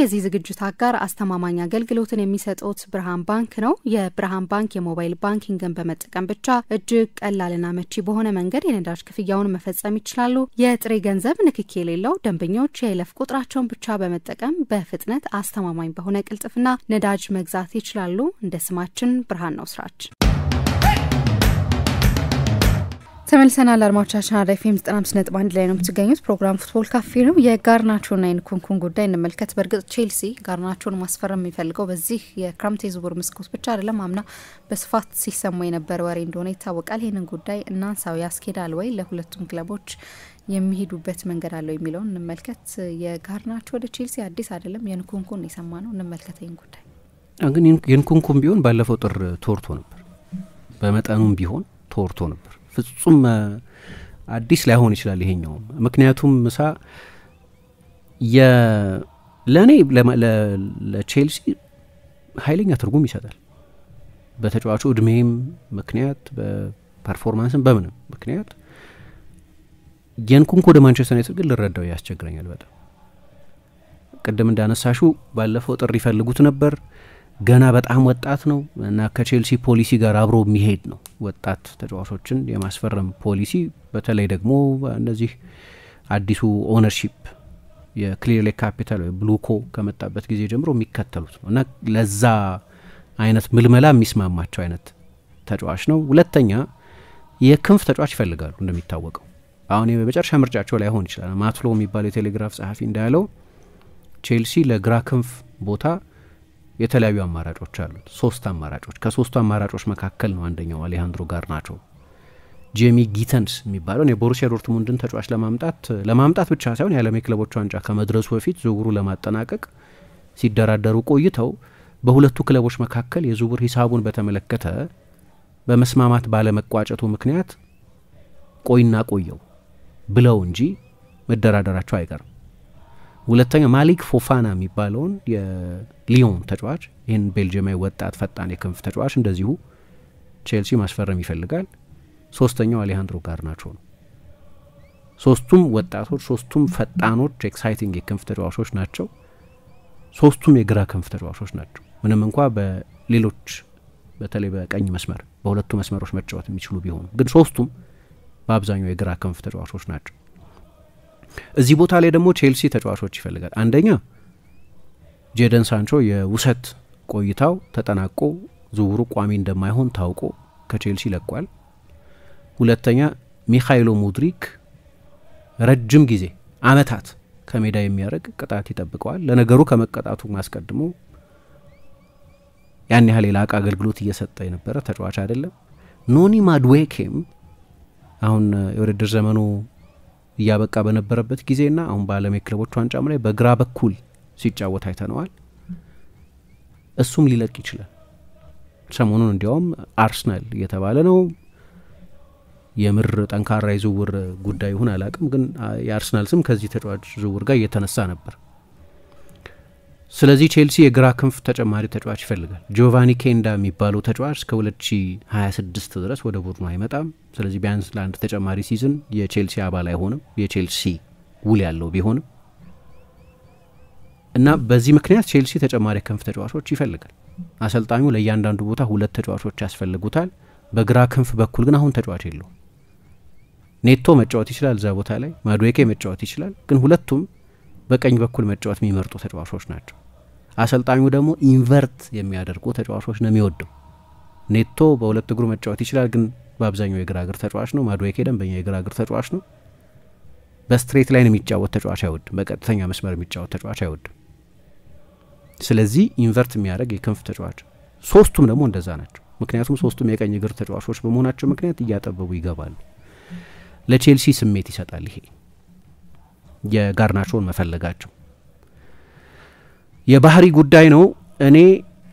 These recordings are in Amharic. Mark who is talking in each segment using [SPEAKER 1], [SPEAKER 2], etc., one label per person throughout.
[SPEAKER 1] የዚህ ዝግጅት አጋር አስተማማኝ አገልግሎትን የሚሰጡት ብርሃን ባንክ ነው። የብርሃን ባንክ የሞባይል ባንኪንግን በመጠቀም ብቻ እጅግ ቀላልና መቺ በሆነ መንገድ የነዳጅ ክፍያውን መፈጸም ይችላሉ። የጥሬ ገንዘብ ንክኪ የሌለው ደንበኞች የይለፍ ቁጥራቸውን ብቻ በመጠቀም በፍጥነት አስተማማኝ በሆነ ቅልጥፍና ነዳጅ መግዛት ይችላሉ። እንደ ስማችን ብርሃን ነው ስራችን። ተመልሰናል አድማጮቻችን አዳይፌም 95.1 ላይ ነው የምትገኙት። ፕሮግራም ፉትቦል ካፌ ነው። የጋርናቾና የንኩንኩን ጉዳይ እንመልከት። በርግጥ ቼልሲ ጋርናቾን ማስፈረም የሚፈልገው በዚህ የክረምት የዝውውር መስኮት ብቻ አይደለም። አምና በስፋት ሲሰማ የነበረ ወሬ እንደሆነ ይታወቃል። ይሄንን ጉዳይ እናንሳው። ያስኬዳል ወይ ለሁለቱም ክለቦች የሚሄዱበት መንገድ አለው የሚለውን እንመልከት። የጋርናቾ ወደ ቼልሲ አዲስ አይደለም። የንኩንኩን የሰማነው እንመልከት። ይሄን ጉዳይ
[SPEAKER 2] ግን የንኩንኩን ቢሆን ባለፈው ጥር ተወርቶ ነበር። በመጠኑም ቢሆን ተወርቶ ነበር። ፍጹም አዲስ ላይሆን ይችላል ይሄኛው። ምክንያቱም ምሳ ለኔ ለቼልሲ ኃይለኛ ትርጉም ይሰጣል። በተጫዋቹ እድሜም ምክንያት በፐርፎርማንስም በምንም ምክንያት የንኩንኩ ወደ ማንቸስተር ዩናይትድ ግን ልረዳው ያስቸግረኛል በጣም። ቀደም እንዳነሳሹ ባለፈው ጥር ይፈልጉት ነበር። ገና በጣም ወጣት ነው እና ከቼልሲ ፖሊሲ ጋር አብሮ የሚሄድ ነው። ወጣት ተጫዋቾችን የማስፈረም ፖሊሲ በተለይ ደግሞ እነዚህ አዲሱ ኦነርሺፕ የክሊር ሌክ ካፒታል ወይ ብሉኮ ከመጣበት ጊዜ ጀምሮ የሚከተሉት ነው እና ለዛ አይነት ምልመላ የሚስማማቸው አይነት ተጫዋች ነው። ሁለተኛ የክንፍ ተጫዋች ይፈልጋሉ እንደሚታወቀው። አሁን የመጨረሻ ምርጫቸው ላይ ሆን ይችላል። ማትሎ የሚባለው የቴሌግራፍ ጸሐፊ እንዳለው ቼልሲ ለግራ ክንፍ ቦታ የተለያዩ አማራጮች አሉት። 3 አማራጮች። ከ3ቱ አማራጮች መካከል ነው አንደኛው አሌሃንድሮ ጋርናቾ። ጄሚ ጊተንስ የሚባለው የቦሩሲያ ዶርትሙንድን ተጫዋች ለማምጣት ብቻ ሳይሆን የዓለም ክለቦች ዋንጫ ከመድረሱ በፊት ዝውውሩ ለማጠናቀቅ ሲደራደሩ ቆይተው በሁለቱ ክለቦች መካከል የዝውውር ሂሳቡን በተመለከተ በመስማማት ባለመቋጨቱ ምክንያት ቆየው ብለው እንጂ መደራደራቸው አይቀርም። ሁለተኛ ማሊክ ፎፋና የሚባለውን የሊዮን ተጫዋች ይህን ቤልጂየማዊ ወጣት ፈጣን የክንፍ ተጫዋች እንደዚሁ ቼልሲ ማስፈረም ይፈልጋል። ሶስተኛው አሌሃንድሮ ጋርናቾ ነው። ሶስቱም ወጣቶች፣ ሶስቱም ፈጣኖች ኤክሳይቲንግ የክንፍ ተጫዋቾች ናቸው። ሶስቱም የግራ ክንፍ ተጫዋቾች ናቸው። ምንም እንኳን በሌሎች በተለይ በቀኝ መስመር በሁለቱ መስመሮች መጫወት የሚችሉ ቢሆኑ ግን ሶስቱም በአብዛኛው የግራ ክንፍ ተጫዋቾች ናቸው። እዚህ ቦታ ላይ ደግሞ ቼልሲ ተጫዋቾች ይፈልጋል። አንደኛ ጄደን ሳንቾ የውሰት ቆይታው ተጠናቆ ዝውውሩ ቋሚ እንደማይሆን ታውቆ ከቼልሲ ለቋል። ሁለተኛ ሚካኤሎ ሙድሪክ ረጅም ጊዜ አመታት ከሜዳ የሚያርቅ ቅጣት ይጠብቀዋል። ለነገሩ ከመቀጣቱ ማስቀድሞ ያን ያህል የላቀ አገልግሎት እየሰጠ የነበረ ተጫዋች አይደለም። ኖኒ ማድዌኬም አሁን የውድድር ዘመኑ እያበቃ በነበረበት ጊዜና አሁን በዓለም ክለቦች ዋንጫም ላይ በግራ በኩል ሲጫወት አይተነዋል። እሱም ሊለቅ ይችላል። ሰሞኑን እንዲያውም አርሰናል እየተባለ ነው። የምር ጠንካራ የዝውውር ጉዳይ ይሁን አላቅም፣ ግን የአርሰናል ስም ከዚህ ተጫዋች ዝውውር ጋር እየተነሳ ነበር። ስለዚህ ቼልሲ የግራ ክንፍ ተጨማሪ ተጫዋች ይፈልጋል። ጆቫኒ ኬንዳ የሚባለው ተጫዋች እስከ 2026 ድረስ ወደ ቡድኑ አይመጣም። ስለዚህ ቢያንስ ለአንድ ተጨማሪ ሲዝን የቼልሲ አባል አይሆንም። የቼልሲ ውል ያለው ቢሆንም እና በዚህ ምክንያት ቼልሲ ተጨማሪ ክንፍ ተጫዋቾች ይፈልጋል። አሰልጣኙ ለእያንዳንዱ ቦታ 2 ተጫዋቾች ያስፈልጉታል። በግራ ክንፍ በኩል ግን አሁን ተጫዋች የለው። ኔቶ መጫወት ይችላል እዛ ቦታ ላይ፣ ማድዌኬ መጫወት ይችላል። ግን ሁለቱም በቀኝ በኩል መጫወት የሚመርጡ ተጫዋቾች ናቸው። አሰልጣኙ ደግሞ ኢንቨርት የሚያደርጉ ተጫዋቾች ነው የሚወደው። ኔቶ በሁለት እግሩ መጫወት ይችላል፣ ግን በአብዛኛው የግራ እግር ተጫዋች ነው። ማድዌኬ ደንበኛ የግራ እግር ተጫዋች ነው። በስትሬት ላይን የሚጫወት ተጫዋች አይወድም። በቀጥተኛ መስመር የሚጫወት ተጫዋች አይወድም። ስለዚህ ኢንቨርት የሚያደርግ የክንፍ ተጫዋች። ሶስቱም ደግሞ እንደዛ ናቸው። ምክንያቱም ሶስቱም የቀኝ እግር ተጫዋቾች በመሆናቸው ምክንያት እያጠበቡ ይገባሉ። ለቼልሲ ስሜት ይሰጣል ይሄ የጋርናቾን መፈለጋቸው። የባህሪ ጉዳይ ነው። እኔ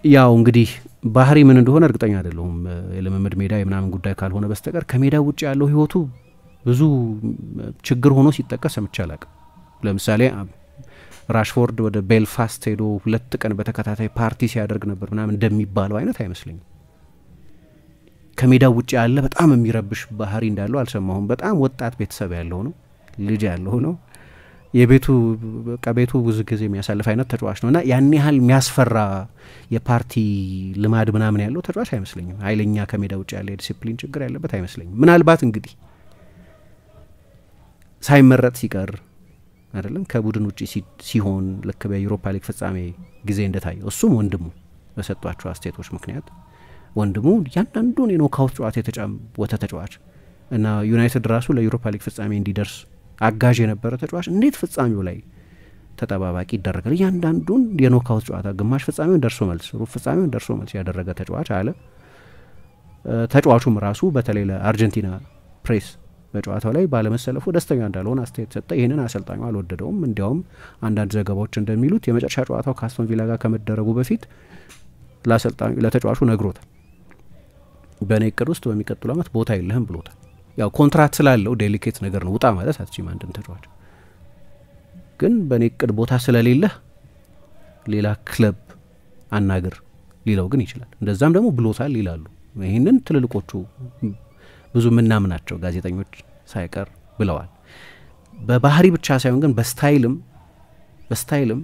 [SPEAKER 2] ያው እንግዲህ ባህሪ ምን እንደሆነ እርግጠኛ አይደለሁም። የልምምድ ሜዳ የምናምን ጉዳይ ካልሆነ በስተቀር ከሜዳ ውጭ ያለው ህይወቱ ብዙ ችግር ሆኖ ሲጠቀስ ሰምቻለሁ። ለምሳሌ ራሽፎርድ ወደ ቤልፋስት ሄዶ 2 ቀን በተከታታይ ፓርቲ ሲያደርግ ነበር ምናምን እንደሚባለው አይነት አይመስልኝም። ከሜዳ ውጭ ያለ በጣም የሚረብሽ ባህሪ እንዳለው አልሰማሁም። በጣም ወጣት ቤተሰብ ያለው ነው፣ ልጅ ያለው ነው። የቤቱ ቀቤቱ ብዙ ጊዜ የሚያሳልፍ አይነት ተጫዋች ነውና ያን ያህል የሚያስፈራ የፓርቲ ልማድ ምናምን ያለው ተጫዋች አይመስለኝም። ኃይለኛ ከሜዳ ውጭ ያለ ዲሲፕሊን ችግር ያለበት አይመስለኝም። ምናልባት እንግዲህ ሳይመረጥ ሲቀር አይደለም ከቡድን ውጪ ሲሆን ልክ በዩሮፓ ሊግ ፍጻሜ ጊዜ እንደታየው እሱም ወንድሙ በሰጧቸው አስተያየቶች ምክንያት ወንድሙ ያንዳንዱን የኖካውት ጨዋታ የተጫወተ ተጫዋች እና ዩናይትድ ራሱ ለዩሮፓ ሊግ ፍጻሜ እንዲደርስ አጋዥ የነበረ ተጫዋች እንዴት ፍጻሜው ላይ ተጠባባቂ ይደረጋል? ያንዳንዱን የኖካውት ጨዋታ ግማሽ ፍጻሜውን ደርሶ መልስ፣ ሩብ ፍጻሜውን ደርሶ መልስ ያደረገ ተጫዋች አለ። ተጫዋቹም ራሱ በተለይ ለአርጀንቲና ፕሬስ በጨዋታው ላይ ባለመሰለፉ ደስተኛ እንዳልሆነ አስተያየት ሰጠ። ይህንን አሰልጣኙ አልወደደውም። እንዲያውም አንዳንድ ዘገባዎች እንደሚሉት የመጨረሻ ጨዋታው ከአስቶን ቪላ ጋር ከመደረጉ በፊት ለአሰልጣኙ ለተጫዋቹ ነግሮታል። በእኔ እቅድ ውስጥ በሚቀጥለው ዓመት ቦታ የለህም ብሎታል። ያው ኮንትራት ስላለው ዴሊኬት ነገር ነው፣ ውጣ ማለት አትችልም አንድን ተጫዋች። ግን በእኔ እቅድ ቦታ ስለሌለህ ሌላ ክለብ አናግር ሊለው ግን ይችላል። እንደዛም ደግሞ ብሎታል ይላሉ። ይህንን ትልልቆቹ ብዙ ምናምናቸው ጋዜጠኞች ሳይቀር ብለዋል። በባህሪ ብቻ ሳይሆን ግን በስታይልም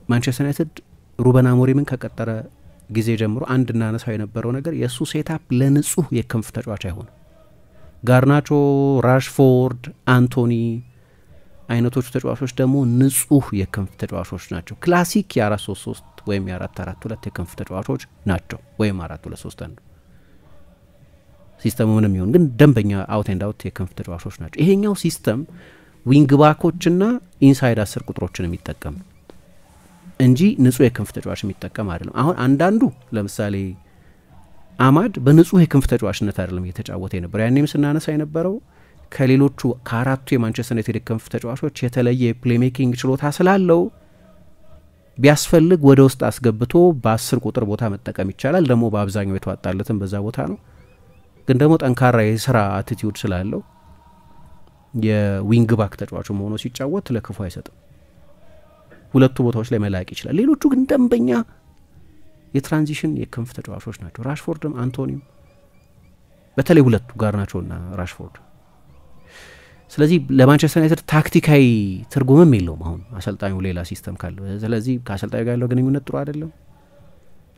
[SPEAKER 2] ማንቸስተር ዩናይትድ ሩበን አሞሪምን ከቀጠረ ጊዜ ጀምሮ አንድ እናነሳው የነበረው ነገር የእሱ ሴታፕ ለንጹህ የክንፍ ተጫዋች አይሆንም። ጋርናቾ፣ ራሽፎርድ፣ አንቶኒ አይነቶቹ ተጫዋቾች ደግሞ ንጹህ የክንፍ ተጫዋቾች ናቸው። ክላሲክ የ4-3-3 ወይም የ4-4-2 የክንፍ ተጫዋቾች ናቸው፣ ወይም 4-2-3-1 ሲስተሙ ምንም ይሁን ግን ደንበኛ አውት ኤንድ አውት የክንፍ ተጫዋቾች ናቸው። ይሄኛው ሲስተም ዊንግ ባኮችና ኢንሳይድ 10 ቁጥሮችን የሚጠቀም እንጂ ንጹህ የክንፍ ተጫዋች የሚጠቀም አይደለም። አሁን አንዳንዱ ለምሳሌ አማድ በንጹህ የክንፍ ተጫዋችነት አይደለም እየተጫወተ የነበረው። ያኔም ስናነሳ የነበረው ከሌሎቹ ከአራቱ የማንቸስተር ዩናይትድ የክንፍ ተጫዋቾች የተለየ የፕሌይሜኪንግ ችሎታ ስላለው ቢያስፈልግ ወደ ውስጥ አስገብቶ በ10 ቁጥር ቦታ መጠቀም ይቻላል። ደግሞ በአብዛኛው የተዋጣለትም በዛ ቦታ ነው። ግን ደግሞ ጠንካራ የስራ አቲቲዩድ ስላለው የዊንግ ባክ ተጫዋቹ ሆኖ ሲጫወት ለክፉ አይሰጥም። ሁለቱ ቦታዎች ላይ መላቅ ይችላል። ሌሎቹ ግን ደንበኛ የትራንዚሽን የክንፍ ተጫዋቾች ናቸው። ራሽፎርድም አንቶኒም በተለይ ሁለቱ ጋርናቾና ራሽፎርድ። ስለዚህ ለማንቸስተር ዩናይትድ ታክቲካዊ ትርጉምም የለውም አሁን አሰልጣኙ ሌላ ሲስተም ካለው። ስለዚህ ከአሰልጣኙ ጋር ያለው ግንኙነት ጥሩ አይደለም።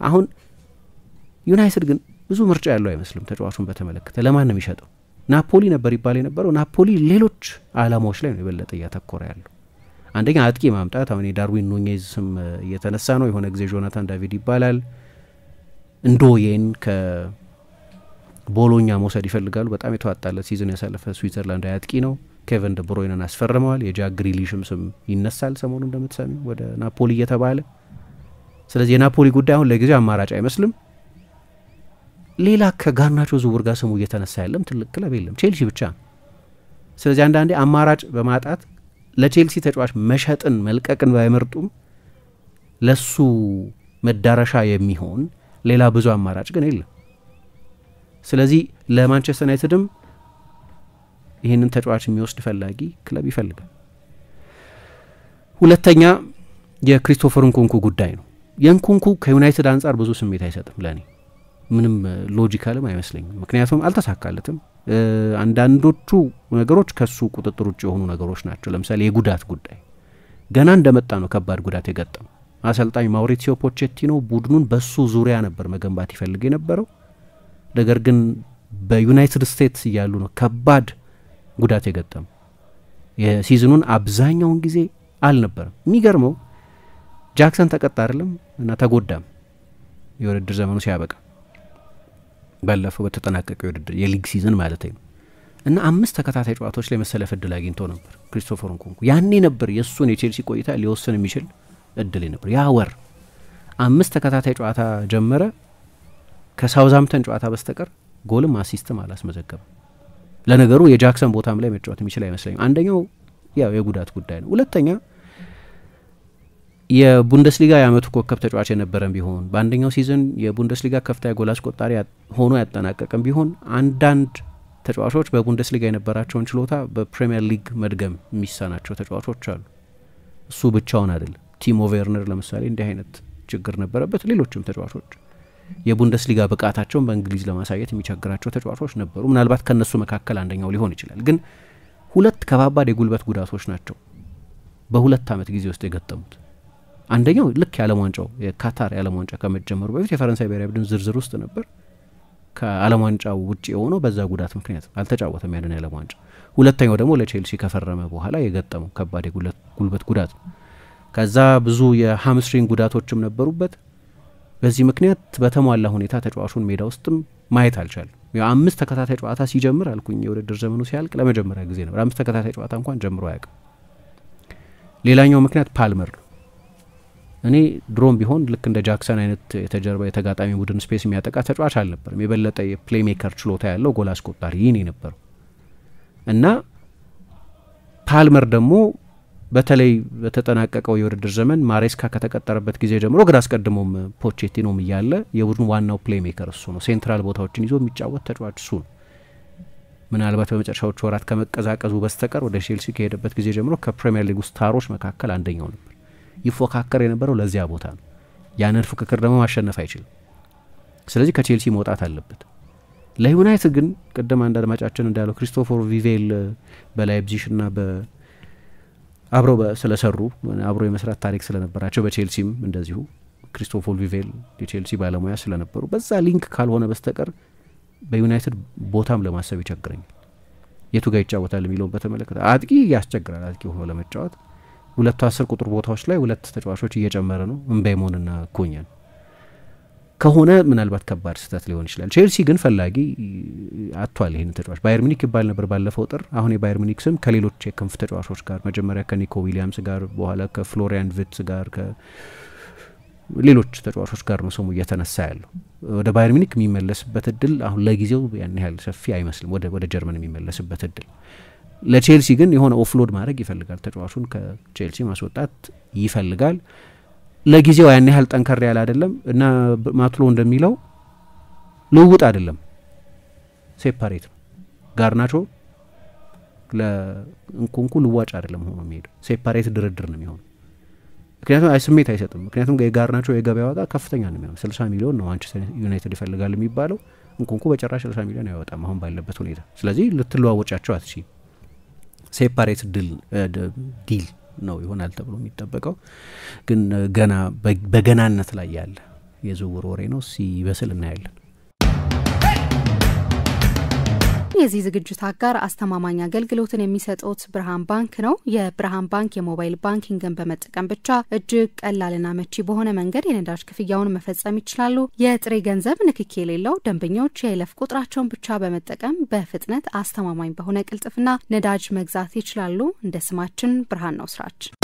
[SPEAKER 2] አሁን ዩናይትድ ግን ብዙ ምርጫ ያለው አይመስልም ተጫዋቹን በተመለከተ። ለማን ነው የሚሸጠው? ናፖሊ ነበር ይባል የነበረው። ናፖሊ ሌሎች አላማዎች ላይ ነው የበለጠ እያተኮረ ያለው። አንደኛ አጥቂ ማምጣት፣ አሁን የዳርዊን ኑኔዝ ስም እየተነሳ ነው። የሆነ ጊዜ ጆናታን ዳቪድ ይባላል። እንዶዬን ከቦሎኛ መውሰድ ይፈልጋሉ። በጣም የተዋጣለት ሲዝን ያሳለፈ ስዊዘርላንድ አጥቂ ነው። ኬቨን ደ ብሮይነን አስፈርመዋል። የጃክ ግሪሊሽም ስም ይነሳል ሰሞኑ እንደምትሰሚ ወደ ናፖሊ እየተባለ። ስለዚህ የናፖሊ ጉዳይ አሁን ለጊዜው አማራጭ አይመስልም። ሌላ ከጋርናቾ ዝውውር ጋር ስሙ እየተነሳ ያለም ትልቅ ክለብ የለም፣ ቼልሲ ብቻ። ስለዚህ አንዳንዴ አማራጭ በማጣት ለቼልሲ ተጫዋች መሸጥን መልቀቅን ባይመርጡም ለሱ መዳረሻ የሚሆን ሌላ ብዙ አማራጭ ግን የለም። ስለዚህ ለማንቸስተር ዩናይትድም ይህንን ተጫዋች የሚወስድ ፈላጊ ክለብ ይፈልጋል። ሁለተኛ የክሪስቶፈር ንኩንኩ ጉዳይ ነው። የንኩንኩ ከዩናይትድ አንጻር ብዙ ስሜት አይሰጥም ለኔ፣ ምንም ሎጂካልም አይመስለኝም። ምክንያቱም አልተሳካለትም። አንዳንዶቹ ነገሮች ከሱ ቁጥጥር ውጭ የሆኑ ነገሮች ናቸው። ለምሳሌ የጉዳት ጉዳይ ገና እንደመጣ ነው ከባድ ጉዳት የገጠመው። አሰልጣኝ ማውሪሲዮ ፖቼቲኖ ቡድኑን በሱ ዙሪያ ነበር መገንባት ይፈልግ የነበረው። ነገር ግን በዩናይትድ ስቴትስ እያሉ ነው ከባድ ጉዳት የገጠመው። የሲዝኑን አብዛኛውን ጊዜ አልነበረም። የሚገርመው ጃክሰን ተቀጣ አይደለም እና ተጎዳም የውድድር ዘመኑ ሲያበቃ ባለፈው በተጠናቀቀው የውድድር የሊግ ሲዝን ማለት ነው። እና 5 ተከታታይ ጨዋታዎች ላይ መሰለፍ እድል አግኝቶ ነበር ክሪስቶፈር ንኩንኩ። ያኔ ነበር የሱን የቼልሲ ቆይታ ሊወስን የሚችል እድል ነበር። ያ ወር 5 ተከታታይ ጨዋታ ጀመረ። ከሳውዛምፕተን ጨዋታ በስተቀር ጎልም አሲስትም አላስመዘገበም። ለነገሩ የጃክሰን ቦታም ላይ መጫወት የሚችል አይመስለኝም። አንደኛው ያው የጉዳት ጉዳይ ነው። ሁለተኛ የቡንደስሊጋ የአመቱ ኮከብ ተጫዋች የነበረም ቢሆን በአንደኛው ሲዝን የቡንደስሊጋ ከፍተኛ ጎል አስቆጣሪ ሆኖ ያጠናቀቀም ቢሆን አንዳንድ ተጫዋቾች በቡንደስሊጋ የነበራቸውን ችሎታ በፕሪሚየር ሊግ መድገም የሚሳናቸው ተጫዋቾች አሉ። እሱ ብቻውን አይደለም። ቲሞ ቬርነር ለምሳሌ እንዲህ አይነት ችግር ነበረበት። ሌሎችም ተጫዋቾች የቡንደስሊጋ ብቃታቸውን በእንግሊዝ ለማሳየት የሚቸግራቸው ተጫዋቾች ነበሩ። ምናልባት ከነሱ መካከል አንደኛው ሊሆን ይችላል። ግን ሁለት ከባባድ የጉልበት ጉዳቶች ናቸው በሁለት ዓመት ጊዜ ውስጥ የገጠሙት። አንደኛው ልክ የዓለም ዋንጫው የካታር የዓለም ዋንጫ ከመጀመሩ በፊት የፈረንሳይ ብሔራዊ ቡድን ዝርዝር ውስጥ ነበር። ከዓለም ዋንጫው ውጪ የሆነው በዛ ጉዳት ምክንያት አልተጫወተም ያንን የዓለም ዋንጫ። ሁለተኛው ደግሞ ለቼልሲ ከፈረመ በኋላ የገጠመው ከባድ ጉልበት ጉዳት ነው። ከዛ ብዙ የሃምስትሪንግ ጉዳቶችም ነበሩበት። በዚህ ምክንያት በተሟላ ሁኔታ ተጫዋቹን ሜዳ ውስጥም ማየት አልቻለም። ያው 5 ተከታታይ ጨዋታ ሲጀምር አልኩኝ የውድድር ዘመኑ ሲያልቅ ለመጀመሪያ ጊዜ ነው 5 ተከታታይ ጨዋታ እንኳን ጀምሮ አያውቅም። ሌላኛው ምክንያት ፓልመር ነው። እኔ ድሮም ቢሆን ልክ እንደ ጃክሰን አይነት የተጀርባ የተጋጣሚ ቡድን ስፔስ የሚያጠቃ ተጫዋች አልነበረም። የበለጠ የፕሌይ ሜከር ችሎታ ያለው ጎል አስቆጣሪ ይሄ ነበር እና ፓልመር ደግሞ በተለይ በተጠናቀቀው የውድድር ዘመን ማሬስካ ከተቀጠረበት ጊዜ ጀምሮ ግን አስቀድሞም ፖቼቲኖም እያለ የቡድኑ ዋናው ፕሌይ ሜከር እሱ ነው። ሴንትራል ቦታዎችን ይዞ የሚጫወት ተጫዋች እሱ ነው። ምናልባት በመጨረሻዎቹ ወራት ከመቀዛቀዙ በስተቀር ወደ ቼልሲ ከሄደበት ጊዜ ጀምሮ ከፕሪሚየር ሊግ ስታሮች መካከል አንደኛው ነበር። ይፎካከር የነበረው ለዚያ ቦታ ነው። ያንን ፉክክር ደግሞ ማሸነፍ አይችልም። ስለዚህ ከቼልሲ መውጣት አለበት። ለዩናይትድ ግን ቀደም አንድ አድማጫችን እንዳለው ክሪስቶፈር ቪቬል በላይፕዚግ እና አብረው ስለሰሩ አብረው የመስራት ታሪክ ስለነበራቸው በቼልሲም እንደዚሁ ክሪስቶፈር ቪቬል የቼልሲ ባለሙያ ስለነበሩ በዛ ሊንክ ካልሆነ በስተቀር በዩናይትድ ቦታም ለማሰብ ይቸግረኛል። የቱ ጋር ይጫወታል የሚለውን በተመለከተ አጥቂ ያስቸግራል። አጥቂ ሆኖ ለመጫወት 10 ቁጥር ቦታዎች ላይ 2 ተጫዋቾች እየጨመረ ነው እምቤሞንና ኩኛን ከሆነ ምናልባት ከባድ ስህተት ሊሆን ይችላል። ቼልሲ ግን ፈላጊ አጥቷል ይሄን ተጫዋች። ባየር ሙኒክ ይባል ነበር ባለፈው ጥር። አሁን የባየር ሙኒክ ስም ከሌሎች የክንፍ ተጫዋቾች ጋር መጀመሪያ ከኒኮ ዊሊያምስ ጋር በኋላ ከፍሎሪያን ቪትስ ጋር ከሌሎች ተጫዋቾች ጋር ነው ስሙ እየተነሳ ያለው። ወደ ባየር ሙኒክ የሚመለስበት እድል አሁን ለጊዜው ያን ያህል ሰፊ አይመስልም። ወደ ጀርመን የሚመለስበት እድል ለቼልሲ ግን የሆነ ኦፍሎድ ማድረግ ይፈልጋል። ተጫዋቹን ከቼልሲ ማስወጣት ይፈልጋል። ለጊዜው ያን ያህል ጠንከር ያለ አይደለም እና ማትሎ እንደሚለው ልውውጥ አይደለም፣ ሴፓሬት ነው። ጋርናቾ ለእንኩንኩ ልዋጭ አይደለም ሆኖ የሚሄደው ሴፓሬት ድርድር ነው የሚሆነው። ምክንያቱም ስሜት አይሰጥም። ምክንያቱም የጋርናቾ የገበያ ዋጋ ከፍተኛ ነው የሚሆነው። 60 ሚሊዮን ነው ማንቸስተር ዩናይትድ ይፈልጋል የሚባለው። እንኩንኩ በጭራሽ 60 ሚሊዮን አይወጣም አሁን ባለበት ሁኔታ። ስለዚህ ልትለዋወጫቸው አትችይም። ሴፓሬት ዲል ነው ይሆናል ተብሎ የሚጠበቀው። ግን ገና በገናነት ላይ ያለ የዝውውር ወሬ ነው። ሲበስል እናያለን።
[SPEAKER 1] የዚህ ዝግጅት አጋር አስተማማኝ አገልግሎትን የሚሰጡት ብርሃን ባንክ ነው። የብርሃን ባንክ የሞባይል ባንኪንግን በመጠቀም ብቻ እጅግ ቀላልና መቺ በሆነ መንገድ የነዳጅ ክፍያውን መፈጸም ይችላሉ። የጥሬ ገንዘብ ንክኪ የሌለው ደንበኞች የይለፍ ቁጥራቸውን ብቻ በመጠቀም በፍጥነት አስተማማኝ በሆነ ቅልጥፍና ነዳጅ መግዛት ይችላሉ። እንደ ስማችን ብርሃን ነው ስራችን።